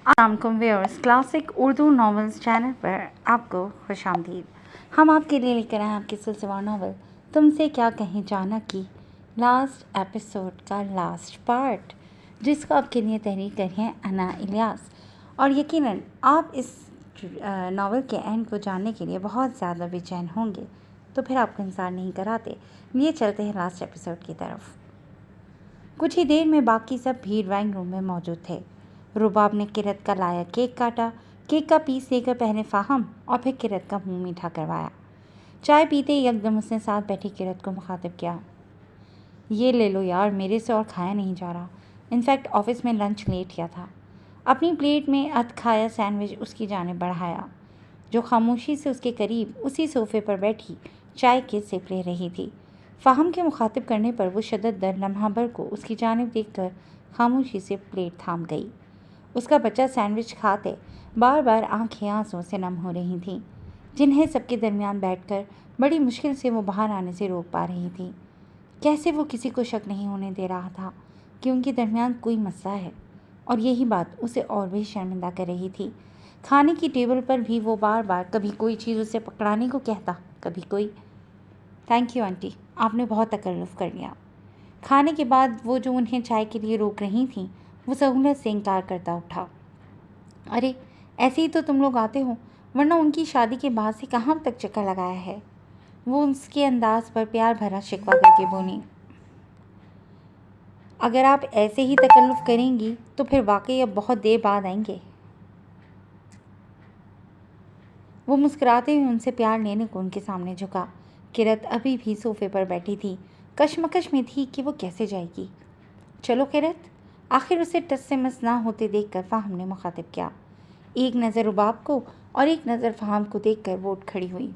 السلام علیکم viewers, classic Urdu novels channel پر آپ کو خوش آمدید۔ ہم آپ کے لیے لے کر آئے آپ کے سلسلہ ناول تم سے کیا کہیں جانا کی لاسٹ ایپیسوڈ کا لاسٹ پارٹ، جس کو آپ کے لیے تحریر کری ہیں انا الیاس۔ اور یقیناً آپ اس ناول کے اینڈ کو جاننے کے لیے بہت زیادہ بے چین ہوں گے، تو پھر آپ کو انتظار نہیں کراتے، لیے چلتے ہیں لاسٹ ایپیسوڈ کی طرف۔ کچھ ہی دیر میں باقی سب بھی ڈرائنگ روم میں موجود تھے۔ رباب نے کرت کا لایا کیک کاٹا، کیک کا پیس لے کر پہلے فاہم اور پھر کرت کا منہ میٹھا کروایا۔ چائے پیتے یکدم اس نے ساتھ بیٹھی کرت کو مخاطب کیا، یہ لے لو یار، میرے سے اور کھایا نہیں جا رہا، انفیکٹ آفس میں لنچ لیٹ کیا تھا۔ اپنی پلیٹ میں ادھ کھایا سینڈوچ اس کی جانب بڑھایا، جو خاموشی سے اس کے قریب اسی صوفے پر بیٹھی چائے کے سپ لے رہی تھی۔ فاہم کے مخاطب کرنے پر وہ شدت در لمحہ بھر کو اس کی جانب دیکھ کر خاموشی سے پلیٹ تھام گئی۔ اس کا بچہ سینڈوچ کھاتے بار بار آنکھیں آنسوں سے نم ہو رہی تھیں، جنہیں سب کے درمیان بیٹھ کر بڑی مشکل سے وہ باہر آنے سے روک پا رہی تھی۔ کیسے وہ کسی کو شک نہیں ہونے دے رہا تھا کہ ان کے درمیان کوئی مسئلہ ہے، اور یہی بات اسے اور بھی شرمندہ کر رہی تھی۔ کھانے کی ٹیبل پر بھی وہ بار بار کبھی کوئی چیز اسے پکڑانے کو کہتا، کبھی کوئی۔ تھینک یو آنٹی، آپ نے بہت تکلف کر لیا۔ کھانے کے بعد وہ جو انہیں چائے کے لیے روک رہی تھیں، وہ سہولت سے انکار کرتا اٹھا۔ ارے ایسے ہی تو تم لوگ آتے ہو، ورنہ ان کی شادی کے بعد سے کہاں تک چکر لگایا ہے؟ وہ اس کے انداز پر پیار بھرا شکوہ کر کے بولی۔ اگر آپ ایسے ہی تکلف کریں گی تو پھر واقعی اب بہت دیر بعد آئیں گے۔ وہ مسکراتے ہوئے ان سے پیار لینے کو ان کے سامنے جھکا۔ کرت ابھی بھی صوفے پر بیٹھی تھی، کشمکش میں تھی کہ وہ کیسے جائے گی۔ چلو کرت، آخر اسے ٹس سے مس نہ ہوتے دیکھ کر فاہم نے مخاطب کیا۔ ایک نظر رباب کو اور ایک نظر فاہم کو دیکھ کر وہ اٹھ کھڑی ہوئی۔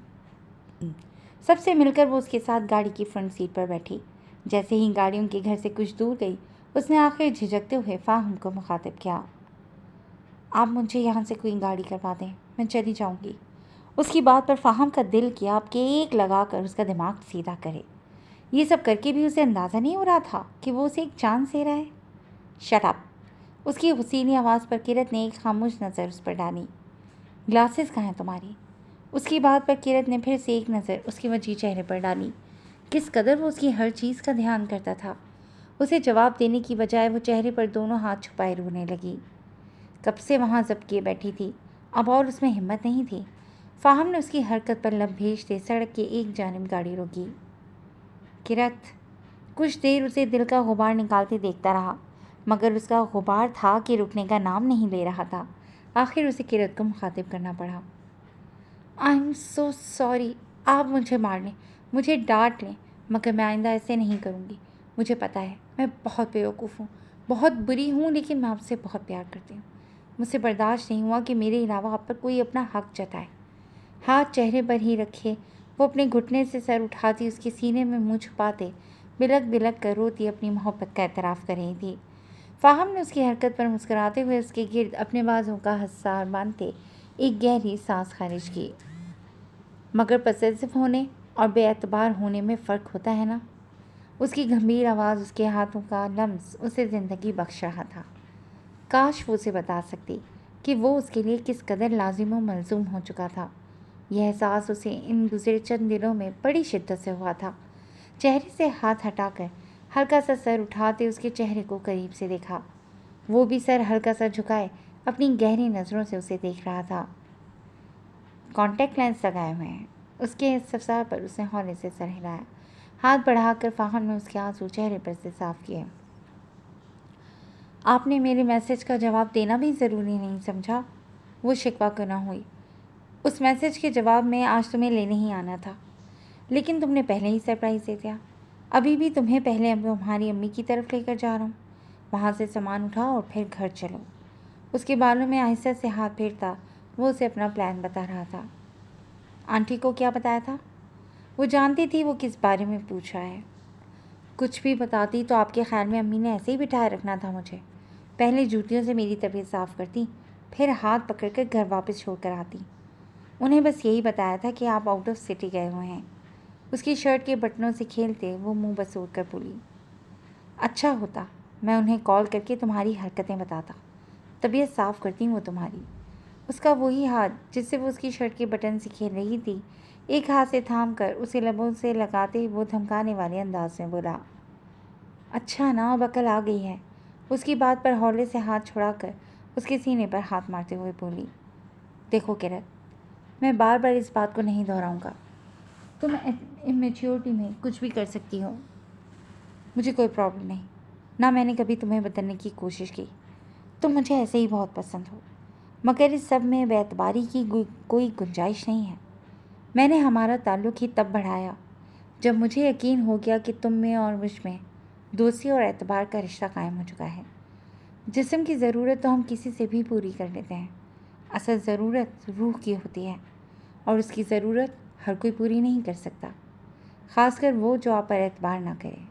سب سے مل کر وہ اس کے ساتھ گاڑی کی فرنٹ سیٹ پر بیٹھی۔ جیسے ہی گاڑی ان کے گھر سے کچھ دور گئی، اس نے آخر جھجکتے ہوئے فاہم کو مخاطب کیا، آپ مجھے یہاں سے کوئی گاڑی کروا دیں، میں چلی جاؤں گی۔ اس کی بات پر فاہم کا دل کیا آپ کے ایک لگا کر اس کا دماغ سیدھا کرے۔ یہ سب کر کے بھی اسے اندازہ نہیں ہو رہا تھا کہ وہ اسے ایک چانس دے رہا ہے۔ Shut up! اس کی غصیلی آواز پر کرت نے ایک خاموش نظر اس پر ڈالی۔ گلاسز کہاں ہیں تمہاری؟ اس کی بات پر کرت نے پھر سے ایک نظر اس کے وجیح چہرے پر ڈالی۔ کس قدر وہ اس کی ہر چیز کا دھیان کرتا تھا۔ اسے جواب دینے کی بجائے وہ چہرے پر دونوں ہاتھ چھپائے رونے لگی۔ کب سے وہاں ضبط کیے بیٹھی تھی، اب اور اس میں ہمت نہیں تھی۔ فاہم نے اس کی حرکت پر لب بھیجتے سڑک کے ایک جانب گاڑی روکی۔ کرت کچھ دیر اسے دل کا غبار نکالتے دیکھتا رہا، مگر اس کا غبار تھا کہ رکنے کا نام نہیں لے رہا تھا۔ آخر اسے کرت کو مخاطب کرنا پڑا۔ آئی ایم سو سوری، آپ مجھے مار لیں، مجھے ڈانٹ لیں، مگر میں آئندہ ایسے نہیں کروں گی۔ مجھے پتہ ہے میں بہت بیوقوف ہوں، بہت بری ہوں، لیکن میں آپ سے بہت پیار کرتی ہوں۔ مجھ سے برداشت نہیں ہوا کہ میرے علاوہ آپ پر کوئی اپنا حق جتائے۔ ہاتھ چہرے پر ہی رکھے وہ اپنے گھٹنے سے سر اٹھاتی اس کے سینے میں منہ چھپاتے بلک بلک کر روتی اپنی محبت کا اعتراف کر رہی تھی۔ فاہم نے اس کی حرکت پر مسکراتے ہوئے اس کے گرد اپنے بازوں کا حصار باندھتے ایک گہری سانس خارج کی۔ مگر پسیسو ہونے اور بے اعتبار ہونے میں فرق ہوتا ہے نا؟ اس کی گمبھیر آواز، اس کے ہاتھوں کا لمس اسے زندگی بخش رہا تھا۔ کاش وہ اسے بتا سکتی کہ وہ اس کے لیے کس قدر لازم و ملزوم ہو چکا تھا۔ یہ احساس اسے ان گزرے چند دنوں میں بڑی شدت سے ہوا تھا۔ چہرے سے ہاتھ ہٹا کر ہلکا سا سر اٹھاتے اس کے چہرے کو قریب سے دیکھا۔ وہ بھی سر ہلکا سا جھکائے اپنی گہری نظروں سے اسے دیکھ رہا تھا۔ کانٹیکٹ لینس لگائے ہوئے ہیں؟ اس کے استفسار پر اس نے ہولے سے سر ہلایا۔ ہاتھ بڑھا کر فاہم نے اس کے آنسو چہرے پر سے صاف کیے۔ آپ نے میرے میسج کا جواب دینا بھی ضروری نہیں سمجھا؟ وہ شکوہ کرنا ہوئی۔ اس میسج کے جواب میں آج تمہیں لینے ہی آنا تھا، لیکن تم نے پہلے ہی سرپرائز دے دیا۔ ابھی بھی تمہیں پہلے تمہاری امی کی طرف لے کر جا رہا ہوں، وہاں سے سامان اٹھاؤ اور پھر گھر چلو۔ اس کے بالوں میں آہستہ سے ہاتھ پھیرتا وہ اسے اپنا پلان بتا رہا تھا۔ آنٹی کو کیا بتایا تھا؟ وہ جانتی تھی وہ کس بارے میں پوچھ رہا ہے۔ کچھ بھی بتاتی تو آپ کے خیال میں امی نے ایسے ہی بٹھائے رکھنا تھا مجھے؟ پہلے جوتیوں سے میری طبیعت صاف کرتی، پھر ہاتھ پکڑ کر گھر واپس چھوڑ کر آتی۔ انہیں بس یہی بتایا تھا کہ آپ آؤٹ آف سٹی گئے ہوئے ہیں۔ اس کی شرٹ کے بٹنوں سے کھیلتے وہ منہ بسوڑ کر بولی۔ اچھا ہوتا میں انہیں کال کر کے تمہاری حرکتیں بتاتا، طبیعت صاف کرتی وہ تمہاری۔ اس کا وہی ہاتھ جس سے وہ اس کی شرٹ کے بٹن سے کھیل رہی تھی ایک ہاتھ سے تھام کر اسے لبوں سے لگاتے وہ دھمکانے والے انداز میں بولا۔ اچھا نا، اب عقل آ گئی ہے۔ اس کی بات پر ہولے سے ہاتھ چھڑا کر اس کے سینے پر ہاتھ مارتے ہوئے بولی۔ دیکھو کیرت، میں بار بار اس بات کو نہیں دہراؤں گا۔ تم امیچیورٹی میں کچھ بھی کر سکتی ہو، مجھے کوئی پرابلم نہیں، نہ میں نے کبھی تمہیں بدلنے کی کوشش کی۔ تم مجھے ایسے ہی بہت پسند ہو، مگر اس سب میں بے اعتباری کی کوئی گنجائش نہیں ہے۔ میں نے ہمارا تعلق ہی تب بڑھایا جب مجھے یقین ہو گیا کہ تم میں اور مجھ میں دوستی اور اعتبار کا رشتہ قائم ہو چکا ہے۔ جسم کی ضرورت تو ہم کسی سے بھی پوری کر لیتے ہیں، اصل ضرورت روح کی ہوتی ہے، اور اس کی ضرورت ہر کوئی پوری نہیں کر سکتا، خاص کر وہ جو آپ پر اعتبار نہ کرے۔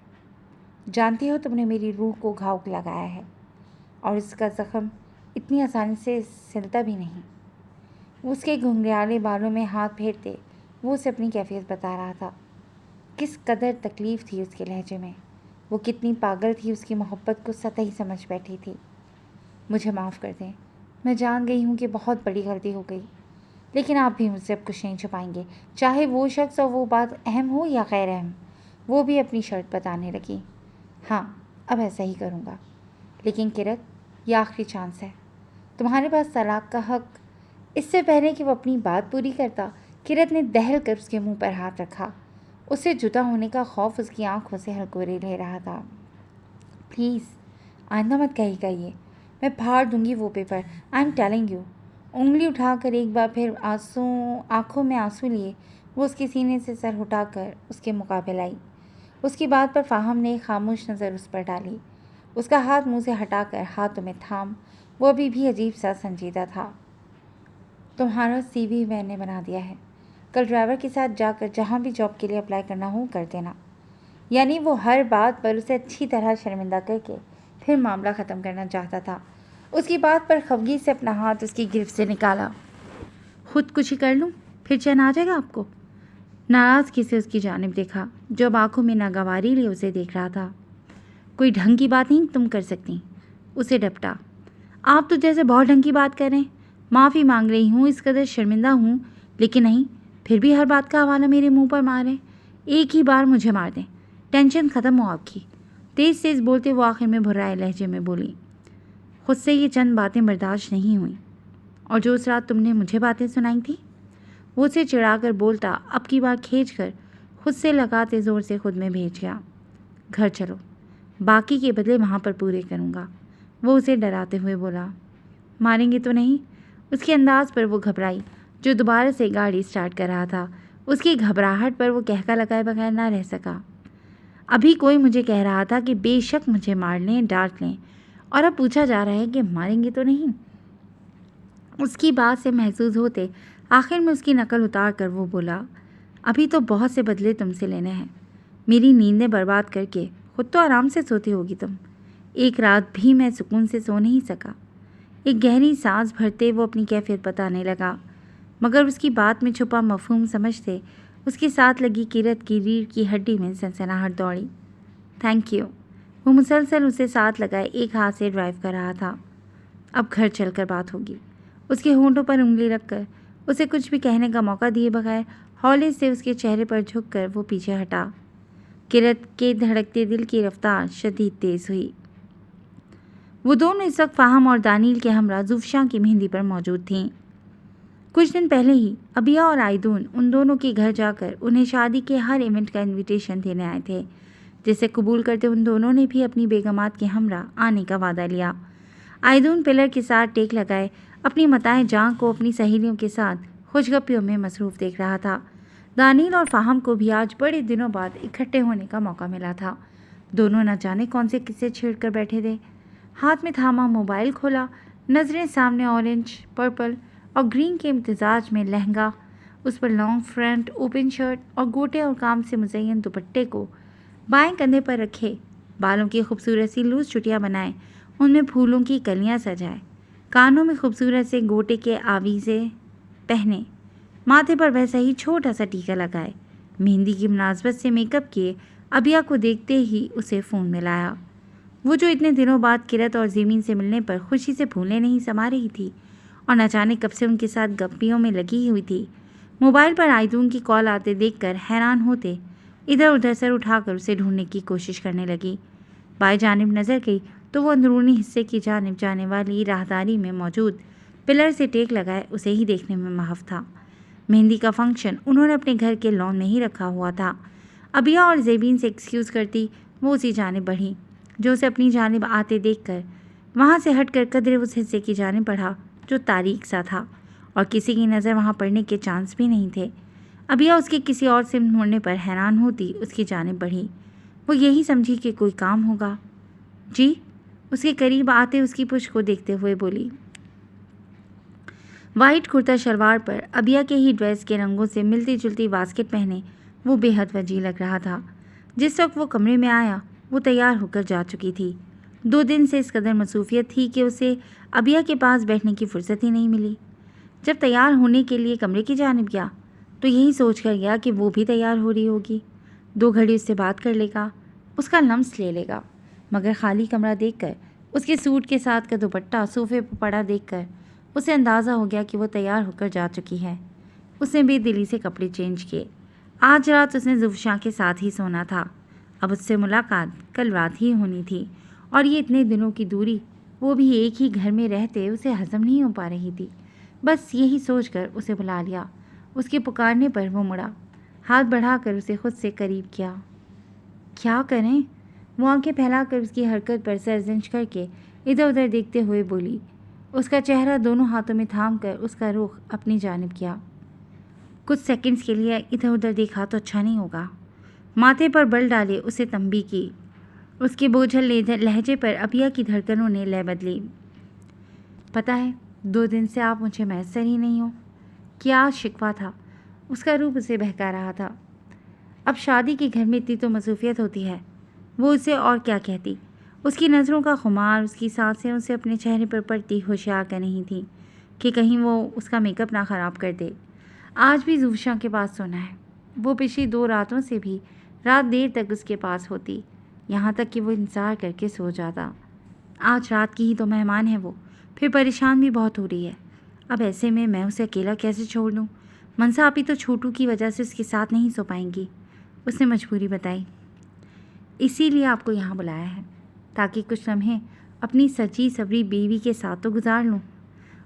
جانتی ہو، تم نے میری روح کو گھاؤ لگایا ہے، اور اس کا زخم اتنی آسانی سے سلتا بھی نہیں۔ اس کے گھنگریالے بالوں میں ہاتھ پھیرتے وہ اسے اپنی کیفیت بتا رہا تھا۔ کس قدر تکلیف تھی اس کے لہجے میں، وہ کتنی پاگل تھی اس کی محبت کو سطحی سمجھ بیٹھی تھی۔ مجھے معاف کر دیں، میں جان گئی ہوں کہ بہت بڑی غلطی ہو گئی، لیکن آپ بھی مجھ سے اب کچھ نہیں چھپائیں گے، چاہے وہ شخص اور وہ بات اہم ہو یا غیر اہم۔ وہ بھی اپنی شرط بتانے لگی۔ ہاں، اب ایسا ہی کروں گا، لیکن کیرت، یہ آخری چانس ہے، تمہارے پاس طلاق کا حق۔ اس سے پہلے کہ وہ اپنی بات پوری کرتا، کیرت نے دہل کر اس کے منہ پر ہاتھ رکھا۔ اس سے جدا ہونے کا خوف اس کی آنکھوں سے ہلکورے لے رہا تھا۔ پلیز آئندہ مت کہے گا یہ، میں پھاڑ دوں گی وہ paper, I am telling you. انگلی اٹھا کر ایک بار پھر آنکھوں میں آنسو لیے وہ اس کے سینے سے سر ہٹا کر اس کے مقابل آئی۔ اس کی بات پر فاہم نے خاموش نظر اس پر ڈالی۔ اس کا ہاتھ منہ سے ہٹا کر ہاتھوں میں تھام وہ ابھی بھی عجیب سا سنجیدہ تھا۔ تمہارا سی وی میں نے بنا دیا ہے، کل ڈرائیور کے ساتھ جا کر جہاں بھی جاب کے لیے اپلائی کرنا ہو کر دینا۔ یعنی وہ ہر بات پر اسے اچھی طرح شرمندہ کر کے پھر معاملہ ختم کرنا چاہتا تھا۔ اس کی بات پر خفگی سے اپنا ہاتھ اس کی گرفت سے نکالا۔ خود کچھ ہی کر لوں، پھر چین آ جائے گا آپ کو؟ ناراضگی سے اس کی جانب دیکھا جو اب آنکھوں میں ناگواری لیے اسے دیکھ رہا تھا۔ کوئی ڈھنگ کی بات نہیں تم کر سکتی، اسے ڈپٹا۔ آپ تو جیسے بہت ڈھنگ کی بات کر رہے ہیں، معافی مانگ رہی ہوں، اس قدر شرمندہ ہوں، لیکن نہیں، پھر بھی ہر بات کا حوالہ میرے منہ پر ماریں، ایک ہی بار مجھے مار دیں، ٹینشن ختم ہو آپ کی۔ تیز تیز بولتے وہ آخر میں بھرائے لہجے میں بولی۔ خود سے یہ چند باتیں برداشت نہیں ہوئیں، اور جو اس رات تم نے مجھے باتیں سنائی تھیں، وہ اسے چڑھا کر بولتا اب کی بار کھینچ کر خود سے لگاتے زور سے خود میں بھیج گیا۔ گھر چلو، باقی کے بدلے وہاں پر پورے کروں گا، وہ اسے ڈراتے ہوئے بولا۔ ماریں گے تو نہیں؟ اس کے انداز پر وہ گھبرائی جو دوبارہ سے گاڑی سٹارٹ کر رہا تھا۔ اس کی گھبراہٹ پر وہ کہکا لگائے بغیر نہ رہ سکا۔ ابھی کوئی مجھے کہہ رہا تھا کہ بے شک مجھے مار لیں، ڈانٹ لیں، اور اب پوچھا جا رہا ہے کہ ماریں گے تو نہیں؟ اس کی بات سے محظوظ ہوتے آخر میں اس کی نقل اتار کر وہ بولا، ابھی تو بہت سے بدلے تم سے لینے ہیں، میری نیندیں برباد کر کے خود تو آرام سے سوتی ہوگی تم، ایک رات بھی میں سکون سے سو نہیں سکا۔ ایک گہری سانس بھرتے وہ اپنی کیفیت بتانے لگا، مگر اس کی بات میں چھپا مفہوم سمجھتے اس کے ساتھ لگی کیرت کی ریڑھ کی ہڈی میں سنسناہٹ دوڑی۔ تھینک یو، وہ مسلسل اسے ساتھ لگائے ایک ہاتھ سے ڈرائیو کر رہا تھا۔ اب گھر چل کر بات ہوگی۔ اس کے ہونٹوں پر انگلی رکھ کر اسے کچھ بھی کہنے کا موقع دیے بغیر ہولے سے اس کے چہرے پر جھک کر وہ پیچھے ہٹا۔ کیرت کے دھڑکتے دل کی رفتار شدید تیز ہوئی۔ وہ دونوں اس وقت فاہم اور دانیل کے ہمراہ زوفشاں کی مہندی پر موجود تھیں۔ کچھ دن پہلے ہی ابیہ اور آئیدون ان دونوں کے گھر جا کر انہیں شادی کے ہر ایونٹ کا انویٹیشن دینے آئے تھے، جسے قبول کرتے ان دونوں نے بھی اپنی بیگمات کے ہمراہ آنے کا وعدہ لیا۔ آئیدون پلر کے ساتھ ٹیک لگائے اپنی متاع جاں کو اپنی سہیلیوں کے ساتھ خوشگپیوں میں مصروف دیکھ رہا تھا۔ دانیل اور فاہم کو بھی آج بڑے دنوں بعد اکٹھے ہونے کا موقع ملا تھا۔ دونوں نہ جانے کون سے قصے چھیڑ کر بیٹھے تھے۔ ہاتھ میں تھاما موبائل کھولا، نظریں سامنے اورنج، پرپل اور گرین کے امتزاج میں لہنگا، اس پر لانگ فرنٹ اوپن شرٹ اور گوٹے اور کام سے مزین دوپٹے کو بائیں کندھے پر رکھے، بالوں کی خوبصورت سی لوز چٹیاں بنائے، ان میں پھولوں کی کلیاں سجائے، کانوں میں خوبصورت سے گوٹے کے آویزے پہنے، ماتھے پر ویسا ہی چھوٹا سا ٹیکا لگائے، مہندی کی مناسبت سے میک اپ کیے، ابیہ کو دیکھتے ہی اسے فون میں لایا۔ وہ جو اتنے دنوں بعد کرت اور زمین سے ملنے پر خوشی سے پھولنے نہیں سما رہی تھی اور نہ جانے کب سے ان کے ساتھ گپیوں میں لگی ہوئی تھی۔ موبائل پر آئدون کی کال آتے دیکھ کر حیران ہوتے ادھر ادھر سر اٹھا کر اسے ڈھونڈنے کی کوشش کرنے لگی۔ بائیں جانب نظر گئی تو وہ اندرونی حصے کی جانب جانے والی راہداری میں موجود پلر سے ٹیک لگائے اسے ہی دیکھنے میں محو تھا۔ مہندی کا فنکشن انہوں نے اپنے گھر کے لان میں ہی رکھا ہوا تھا۔ ابیہ اور زیبین سے ایکسکیوز کرتی وہ اسی جانب بڑھی جو اسے اپنی جانب آتے دیکھ کر وہاں سے ہٹ کر قدرے اس حصے کی جانب بڑھا جو تاریک سا تھا اور کسی کی نظر وہاں پڑنے کے چانس بھی نہیں تھے۔ ابیہ اس کے کسی اور سمت مڑنے پر حیران ہوتی اس کی جانب بڑھی۔ وہ یہی سمجھی کہ کوئی کام ہوگا۔ جی، اس کے قریب آتے اس کی پشت کو دیکھتے ہوئے بولی۔ وائٹ کرتا شلوار پر ابیہ کے ہی ڈریس کے رنگوں سے ملتی جلتی واسکٹ پہنے وہ بے حد وجیح لگ رہا تھا۔ جس وقت وہ کمرے میں آیا وہ تیار ہو کر جا چکی تھی۔ 2 دن سے اس قدر مصروفیت تھی کہ اسے ابیہ کے پاس بیٹھنے کی فرصت ہی نہیں ملی۔ جب تیار ہونے کے لیے کمرے کی جانب گیا تو یہی سوچ کر گیا کہ وہ بھی تیار ہو رہی ہوگی، 2 گھڑی اس سے بات کر لے گا، اس کا لمس لے لے گا، مگر خالی کمرہ دیکھ کر اس کے سوٹ کے ساتھ کا دوپٹہ صوفے پر پڑا دیکھ کر اسے اندازہ ہو گیا کہ وہ تیار ہو کر جا چکی ہے۔ اس نے بے دلی سے کپڑے چینج کیے۔ آج رات اس نے زوفشاں کے ساتھ ہی سونا تھا۔ اب اس سے ملاقات کل رات ہی ہونی تھی اور یہ اتنے دنوں کی دوری وہ بھی ایک ہی گھر میں رہتے اسے ہضم نہیں ہو پا رہی تھی۔ بس یہی سوچ کر اسے بلا لیا۔ اس کے پکارنے پر وہ مڑا، ہاتھ بڑھا کر اسے خود سے قریب کیا۔ کیا کریں؟ وہ آنکھیں پھیلا کر اس کی حرکت پر سرزنش کر کے ادھر ادھر دیکھتے ہوئے بولی۔ اس کا چہرہ دونوں ہاتھوں میں تھام کر اس کا رخ اپنی جانب کیا۔ کچھ سیکنڈز کے لیے ادھر ادھر دیکھا تو اچھا نہیں ہوگا۔ ماتھے پر بل ڈالے اسے تنبیہ کی۔ اس کے بوجھل لہجے پر ابیہ کی دھڑکنوں نے لے بدلی۔ پتہ ہے 2 دن سے آپ مجھے میسر ہی نہیں ہو۔ کیا شکوہ تھا؟ اس کا روپ اسے بہکا رہا تھا۔ اب شادی کے گھر میں اتنی تو مصروفیت ہوتی ہے، وہ اسے اور کیا کہتی۔ اس کی نظروں کا خمار، اس کی سانسیں اسے اپنے چہرے پر پڑتی ہوشیار کر نہیں تھیں کہ کہیں وہ اس کا میک اپ نہ خراب کر دے۔ آج بھی زوفشاں کے پاس سونا ہے۔ وہ پچھلی 2 راتوں سے بھی رات دیر تک اس کے پاس ہوتی، یہاں تک کہ وہ انتظار کر کے سو جاتا۔ آج رات کی ہی تو مہمان ہے وہ، پھر پریشان بھی بہت ہو رہی ہے۔ اب ایسے میں اسے اکیلا کیسے چھوڑ دوں؟ منسا آپی تو چھوٹو کی وجہ سے اس کے ساتھ نہیں سو پائیں گی، اس نے مجبوری بتائی۔ اسی لیے آپ کو یہاں بلایا ہے تاکہ کچھ لمحے اپنی سچی سبری بیوی کے ساتھ تو گزار لوں۔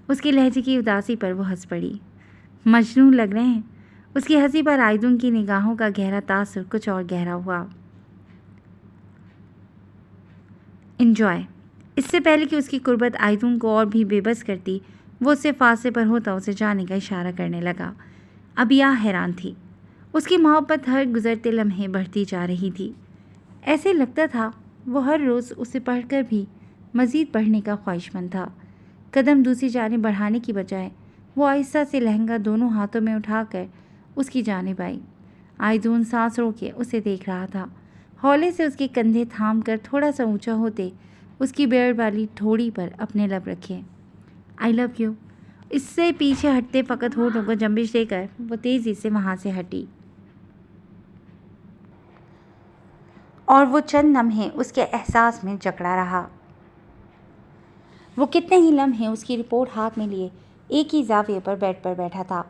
اس کے لہجے کی اداسی پر وہ ہنس پڑی۔ مجنون لگ رہے ہیں۔ اس کی ہنسی پر آئدن کی نگاہوں کا گہرا تاثر کچھ اور گہرا ہوا۔ انجوائے۔ اس سے پہلے کہ اس کی قربت آئدن کو اور بھی بے بس کرتی وہ اس سے فاصلے پر ہوتا اسے جانے کا اشارہ کرنے لگا۔ ابیہ حیران تھی۔ اس کی محبت ہر گزرتے لمحے بڑھتی جا رہی تھی۔ ایسے لگتا تھا وہ ہر روز اسے پڑھ کر بھی مزید پڑھنے کا خواہش مند تھا۔ قدم دوسری جانب بڑھانے کی بجائے وہ آہستہ سے لہنگا دونوں ہاتھوں میں اٹھا کر اس کی جانب آئی۔ آئدن سانس روک کے اسے دیکھ رہا تھا۔ ہولے سے اس کے کندھے تھام کر تھوڑا سا اونچا ہوتے اس کی بیئر والی ٹھوڑی پر اپنے لب رکھے۔ آئی لو یو۔ اس سے پیچھے ہٹتے فقط ہونٹوں کو جنبش دے کر وہ تیزی سے وہاں سے ہٹی اور وہ چند لمحے اس کے احساس میں جکڑا رہا۔ وہ کتنے ہی لمحے اس کی رپورٹ ہاتھ میں لیے ایک ہی زاویے پر بیڈ پر بیٹھا تھا۔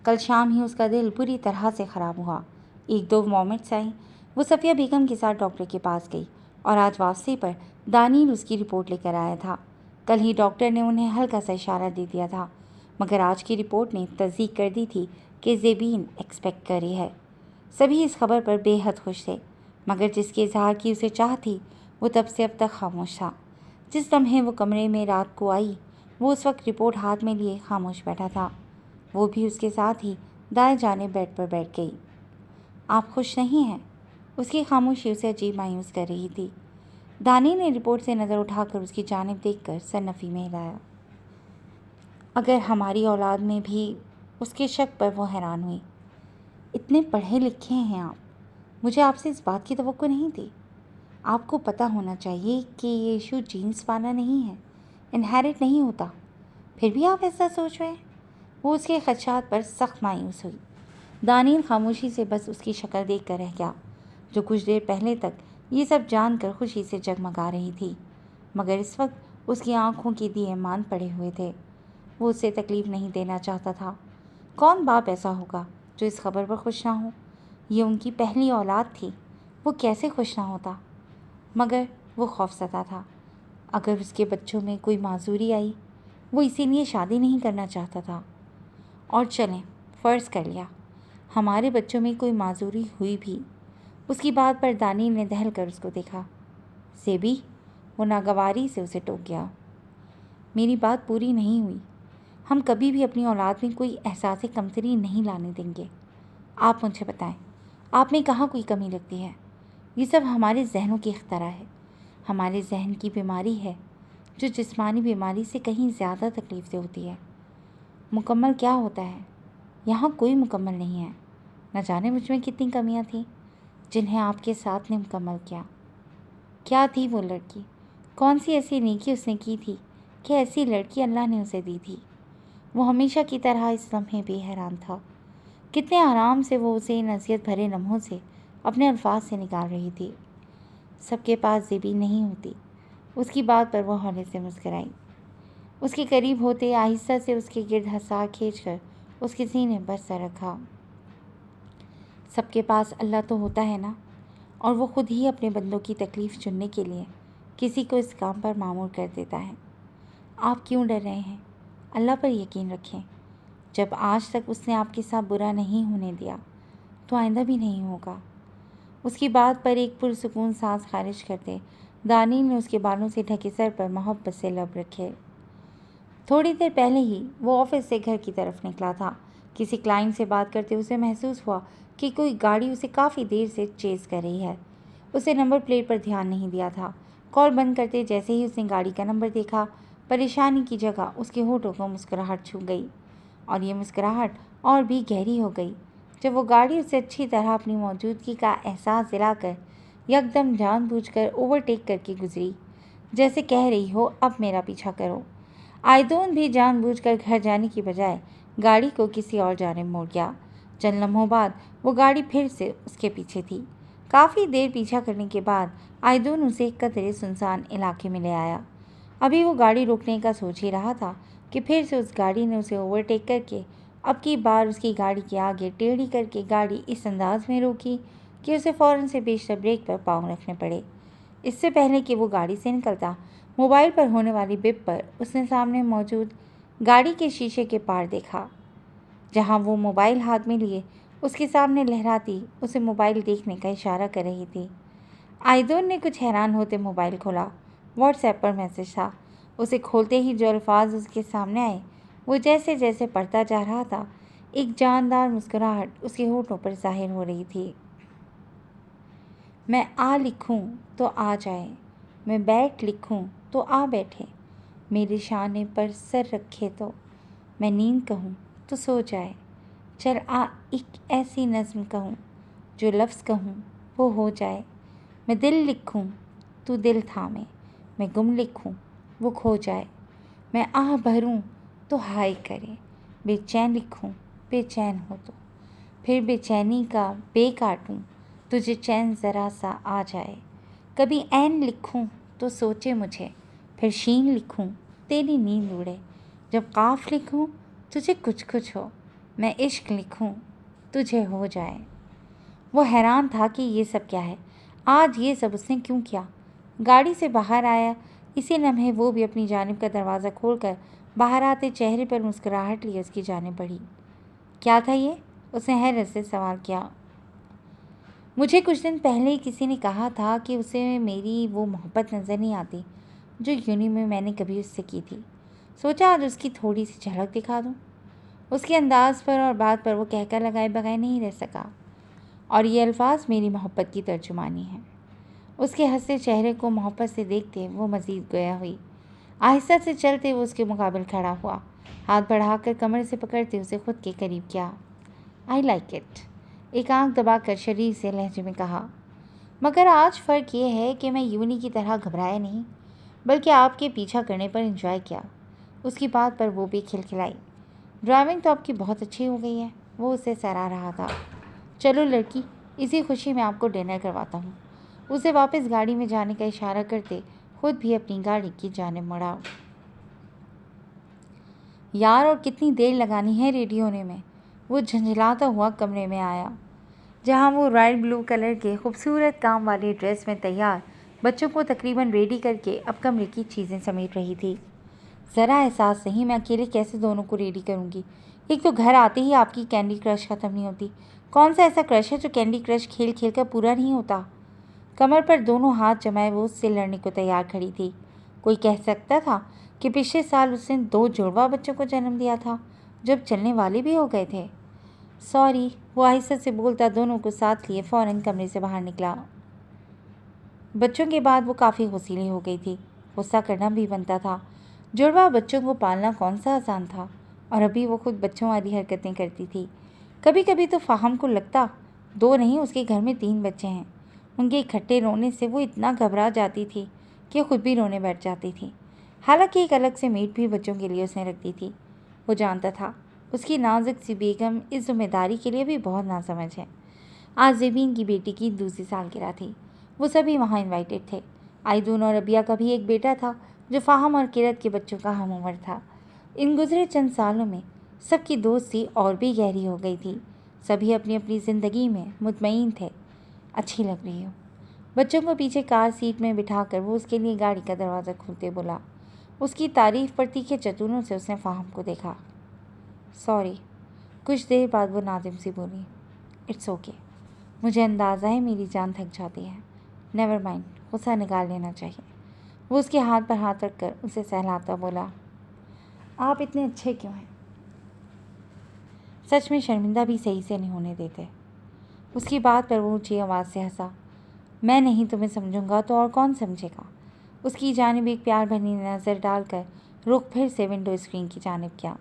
کل شام ہی اس کا دل بری طرح سے خراب ہوا۔ 1-2 مومنٹس آئیں، وہ صفیہ بیگم کے ساتھ ڈاکٹر کے پاس گئی اور آج واپسی پر دانیل اس کی رپورٹ لے کر آیا تھا۔ کل ہی ڈاکٹر نے انہیں ہلکا سا اشارہ دے دیا تھا، مگر آج کی رپورٹ نے تصدیق کر دی تھی کہ زیبین ایکسپیکٹ کر رہی ہے۔ سبھی اس خبر پر بے حد خوش تھے، مگر جس کے اظہار کی اسے چاہ تھی وہ تب سے اب تک خاموش تھا۔ جس لمحے وہ کمرے میں رات کو آئی وہ اس وقت رپورٹ ہاتھ میں لیے خاموش بیٹھا تھا۔ وہ بھی اس کے ساتھ ہی دائیں جانب بیڈ پر بیٹھ گئی۔ آپ خوش نہیں ہیں؟ اس کی خاموشی اسے عجیب مایوس کر رہی تھی۔ دانی نے رپورٹ سے نظر اٹھا کر اس کی جانب دیکھ کر سر نفی میں ہلایا۔ اگر ہماری اولاد میں بھی اس کے شک پر وہ حیران ہوئی۔ اتنے پڑھے لکھے ہیں آپ، مجھے آپ سے اس بات کی توقع نہیں تھی۔ آپ کو پتہ ہونا چاہیے کہ یہ ایشو جینس والا نہیں ہے، انہیرٹ نہیں ہوتا، پھر بھی آپ ایسا سوچ رہے ہیں۔ وہ اس کے خدشات پر سخت مایوس ہوئی۔ دانیل خاموشی سے بس اس کی شکل دیکھ کر رہ گیا، جو کچھ دیر پہلے تک یہ سب جان کر خوشی سے جگمگا رہی تھی، مگر اس وقت اس کی آنکھوں کے دیے مان پڑے ہوئے تھے۔ وہ اسے تکلیف نہیں دینا چاہتا تھا۔ کون باپ ایسا ہوگا جو اس خبر پر خوش نہ ہو؟ یہ ان کی پہلی اولاد تھی، وہ کیسے خوش نہ ہوتا؟ مگر وہ خوف زدہ تھا، اگر اس کے بچوں میں کوئی معذوری آئی، وہ اسی لیے شادی نہیں کرنا چاہتا تھا۔ اور چلیں، فرض کر لیا ہمارے بچوں میں کوئی معذوری ہوئی بھی۔ اس کی بات پر دانیل نے دہل کر اس کو دیکھا۔ زیبی، وہ ناگواری سے اسے ٹوک گیا۔ میری بات پوری نہیں ہوئی۔ ہم کبھی بھی اپنی اولاد میں کوئی احساس کمتری نہیں لانے دیں گے۔ آپ مجھے بتائیں، آپ میں کہاں کوئی کمی لگتی ہے؟ یہ سب ہمارے ذہنوں کی اختراع ہے، ہمارے ذہن کی بیماری ہے، جو جسمانی بیماری سے کہیں زیادہ تکلیف دہ ہوتی ہے۔ مکمل کیا ہوتا ہے؟ یہاں کوئی مکمل نہیں ہے۔ نہ جانے مجھ میں کتنی کمیاں تھیں جنہیں آپ کے ساتھ نے مکمل کیا۔ کیا تھی وہ لڑکی؟ کون سی ایسی نیکی اس نے کی تھی کہ ایسی لڑکی اللہ نے اسے دی تھی؟ وہ ہمیشہ کی طرح اس لمحے بھی حیران تھا۔ کتنے آرام سے وہ اسے ان اذیت بھرے لمحوں سے اپنے الفاظ سے نکال رہی تھی۔ سب کے پاس زیبی نہیں ہوتی۔ اس کی بات پر وہ ہولے سے مسکرائی۔ اس کے قریب ہوتے آہستہ سے اس کے گرد ہنسا کھینچ کر اس کے سینے پر سر رکھا۔ سب کے پاس اللہ تو ہوتا ہے نا، اور وہ خود ہی اپنے بندوں کی تکلیف چننے کے لیے کسی کو اس کام پر مامور کر دیتا ہے۔ آپ کیوں ڈر رہے ہیں؟ اللہ پر یقین رکھیں۔ جب آج تک اس نے آپ کے ساتھ برا نہیں ہونے دیا تو آئندہ بھی نہیں ہوگا۔ اس کی بات پر ایک پرسکون سانس خارج کرتے دانیل نے اس کے بالوں سے ڈھکے سر پر محبت سے لب رکھے۔ تھوڑی دیر پہلے ہی وہ آفس سے گھر کی طرف نکلا تھا۔ کسی کلائنٹ سے بات کرتے اسے محسوس ہوا کہ کوئی گاڑی اسے کافی دیر سے چیز کر رہی ہے۔ اسے نمبر پلیٹ پر دھیان نہیں دیا تھا۔ کال بند کرتے جیسے ہی اس نے گاڑی کا نمبر دیکھا، پریشانی کی جگہ اس کے ہونٹوں کو مسکراہٹ چھو گئی، اور یہ مسکراہٹ اور بھی گہری ہو گئی جب وہ گاڑی اسے اچھی طرح اپنی موجودگی کا احساس دلا کر یکدم جان بوجھ کر اوورٹیک کر کے گزری، جیسے کہہ رہی ہو اب میرا پیچھا کرو۔ آئیدون بھی جان بوجھ کر گھر جانے کی بجائے گاڑی کو کسی اور جانب موڑ گیا۔ چند لمحوں بعد وہ گاڑی پھر سے اس کے پیچھے تھی۔ کافی دیر پیچھا کرنے کے بعد آئیدون اسے ایک قدرے سنسان علاقے میں لے آیا۔ ابھی وہ گاڑی روکنے کا سوچ ہی رہا تھا کہ پھر سے اس گاڑی نے اسے اوورٹیک کر کے اب کی بار اس کی گاڑی کے آگے ٹیڑھی کر کے گاڑی اس انداز میں روکی کہ اسے فوراً سے بیشتر بریک پر پاؤں رکھنے پڑے۔ اس سے پہلے کہ وہ گاڑی سے نکلتا، موبائل پر ہونے والی بپ پر اس نے سامنے موجود گاڑی کے شیشے کے پار دیکھا، جہاں وہ موبائل ہاتھ میں لیے اس کے سامنے لہراتی اسے موبائل دیکھنے کا اشارہ کر رہی تھی۔ آئیدون نے کچھ حیران ہوتے موبائل کھولا۔ واٹس ایپ پر میسج تھا۔ اسے کھولتے ہی جو الفاظ اس کے سامنے آئے وہ جیسے جیسے پڑھتا جا رہا تھا، ایک جاندار مسکراہٹ اس کے ہونٹوں پر ظاہر ہو رہی تھی۔ میں آ لکھوں تو آ جائے، میں بیٹھ لکھوں تو آ بیٹھے، میرے شانے پر سر رکھے تو میں نیند کہوں تو سو جائے، چل آ ایک ایسی نظم کہوں، جو لفظ کہوں وہ ہو جائے، میں دل لکھوں تو دل تھامے، میں گم لکھوں وہ کھو جائے، میں آہ بھروں تو ہائے کرے، بے چین لکھوں بے چین ہو تو پھر بے چینی کا بے کاٹوں، تجھے چین ذرا سا آ جائے، کبھی عین لکھوں تو سوچے مجھے، پھر شین لکھوں تیری نیند اڑے، جب قاف لکھوں تجھے کچھ کچھ ہو، میں عشق لکھوں تجھے ہو جائے۔ وہ حیران تھا کہ یہ سب کیا ہے، آج یہ سب اس نے کیوں کیا۔ گاڑی سے باہر آیا اسی لمحے وہ بھی اپنی جانب کا دروازہ کھول کر باہر آتے چہرے پر مسکراہٹ لیے اس کی جانب بڑھی۔ کیا تھا یہ؟ اس نے حیرت سے سوال کیا۔ مجھے کچھ دن پہلے کسی نے کہا تھا کہ اسے میری وہ محبت نظر نہیں آتی جو یونی میں نے کبھی اس سے کی تھی۔ سوچا آج اس کی تھوڑی سی جھلک دکھا دوں۔ اس کے انداز پر اور بات پر وہ کہہ لگائے بغیر نہیں رہ سکا، اور یہ الفاظ میری محبت کی ترجمانی ہیں۔ اس کے ہنسے چہرے کو محبت سے دیکھتے وہ مزید گویا ہوئی۔ آہستہ سے چلتے وہ اس کے مقابل کھڑا ہوا، ہاتھ بڑھا کر کمر سے پکڑتے اسے خود کے قریب کیا۔ آئی لائک اٹ، ایک آنکھ دبا کر شریف سے لہجے میں کہا، مگر آج فرق یہ ہے کہ میں یونی کی طرح گھبرایا نہیں، بلکہ آپ کے پیچھا کرنے پر انجوائے کیا۔ اس کی بات پر وہ بھی کھلکھلائی۔ ڈرائیونگ تو آپ کی بہت اچھی ہو گئی ہے، وہ اسے سراہ رہا تھا۔ چلو لڑکی، اسی خوشی میں آپ کو ڈنر کرواتا ہوں۔ اسے واپس گاڑی میں جانے کا اشارہ کرتے خود بھی اپنی گاڑی کی جانب مڑا۔ یار اور کتنی دیر لگانی ہے ریڈی ہونے میں؟ وہ جھنجھلاتا ہوا کمرے میں آیا جہاں وہ رائل بلو کلر کے خوبصورت کام والی ڈریس میں تیار بچوں کو تقریباً ریڈی کر کے اب کمرے کی چیزیں سمیٹ رہی تھی۔ ذرا احساس نہیں، میں اکیلے کیسے دونوں کو ریڈی کروں گی؟ ایک تو گھر آتے ہی آپ کی کینڈی کرش ختم نہیں ہوتی۔ کون سا ایسا کرش ہے جو کینڈی کرش کھیل کھیل کر پورا نہیں ہوتا؟ کمر پر دونوں ہاتھ جمائے وہ اس سے لڑنے کو تیار کھڑی تھی۔ کوئی کہہ سکتا تھا کہ پچھلے سال اس نے 2 جڑواں بچوں کو جنم دیا تھا جب چلنے والے بھی ہو گئے تھے۔ سوری، وہ آہستہ سے بولتا دونوں کو ساتھ لیے فوراً کمرے سے باہر نکلا۔ بچوں کے بعد وہ کافی غصیلی ہو گئی تھی۔ غصہ کرنا بھی بنتا تھا۔ جڑواں بچوں کو پالنا کون سا آسان تھا، اور ابھی وہ خود بچوں والی حرکتیں کرتی تھی۔ کبھی کبھی تو فاہم کو لگتا 2 نہیں اس کے گھر میں 3 بچے ہیں۔ ان کے اکٹھے رونے سے وہ اتنا گھبرا جاتی تھی کہ خود بھی رونے بیٹھ جاتی تھی۔ حالانکہ ایک الگ سے میٹ بھی بچوں کے لیے اس نے رکھ دی تھی۔ وہ جانتا تھا اس کی نازک سی بیگم اس ذمہ داری کے لیے بھی بہت ناسمجھ ہے۔ آج زیبین کی بیٹی کی دوسری سالگرہ تھی۔ وہ سبھی وہاں انوائٹڈ تھے۔ آئیدون اور ربیہ کا بھی ایک بیٹا تھا جو فاہم اور کرت کے بچوں کا ہم عمر تھا۔ ان گزرے چند سالوں میں سب کی دوستی اور بھی گہری ہو گئی تھی۔ سبھی اپنی اپنی زندگی میں مطمئن تھے۔ اچھی لگ رہی ہو، بچوں کو پیچھے کار سیٹ میں بٹھا کر وہ اس کے لیے گاڑی کا دروازہ کھولتے بولا۔ اس کی تعریف پر تیکھے چتونوں سے اس نے فاہم کو دیکھا۔ سوری، کچھ دیر بعد وہ نادم سی بولی۔ اٹس اوکے، مجھے اندازہ ہے میری جان تھک جاتی ہے۔ نیور مائنڈ، غصہ نکال لینا چاہیے۔ وہ اس کے ہاتھ پر ہاتھ رکھ کر اسے سہلاتا بولا۔ آپ اتنے اچھے کیوں ہیں؟ سچ میں شرمندہ بھی صحیح سے نہیں ہونے دیتے۔ اس کی بات پر وہ اونچی آواز سے ہنسا۔ میں نہیں تمہیں سمجھوں گا تو اور کون سمجھے گا؟ اس کی جانب ایک پیار بھری نظر ڈال کر رخ پھر سے ونڈو اسکرین کی جانب کیا۔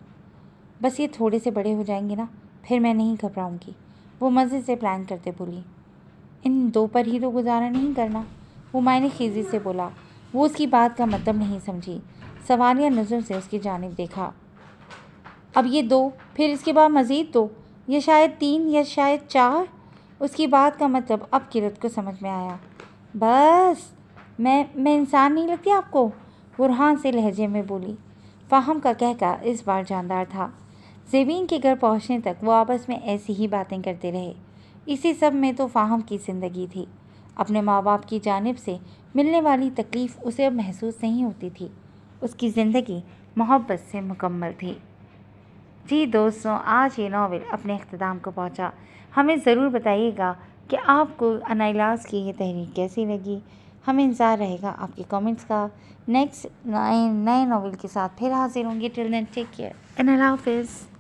بس یہ تھوڑے سے بڑے ہو جائیں گے نا، پھر میں نہیں گھبراؤں گی، وہ مزے سے پلان کرتے بولی۔ ان 2 پر ہی تو گزارا نہیں کرنا، وہ معنی خیزی سے بولا۔ وہ اس کی بات کا مطلب نہیں سمجھی، سوالیہ نظر سے اس کی جانب دیکھا۔ اب یہ 2، پھر اس کے بعد مزید 2، یا شاید 3 یا شاید 4۔ اس کی بات کا مطلب اب کرت کو سمجھ میں آیا۔ بس میں انسان نہیں لگتی آپ کو، وہ رہان سے لہجے میں بولی۔ فاہم کا کہکا اس بار جاندار تھا۔ زیبین کے گھر پہنچنے تک وہ آپس میں ایسی ہی باتیں کرتے رہے۔ اسی سب میں تو فاہم کی زندگی تھی۔ اپنے ماں باپ کی جانب سے ملنے والی تکلیف اسے اب محسوس نہیں ہوتی تھی۔ اس کی زندگی محبت سے مکمل تھی۔ جی دوستوں، آج یہ ناول اپنے اختتام کو پہنچا۔ ہمیں ضرور بتائیے گا کہ آپ کو انائلاز کی یہ تحریر کیسی لگی۔ ہمیں انتظار رہے گا آپ کے کامنٹس کا۔ نیکسٹ نئے ناول کے ساتھ پھر حاضر ہوں گے۔ ٹل دین ٹیک کیئر اینڈ اللہ حافظ۔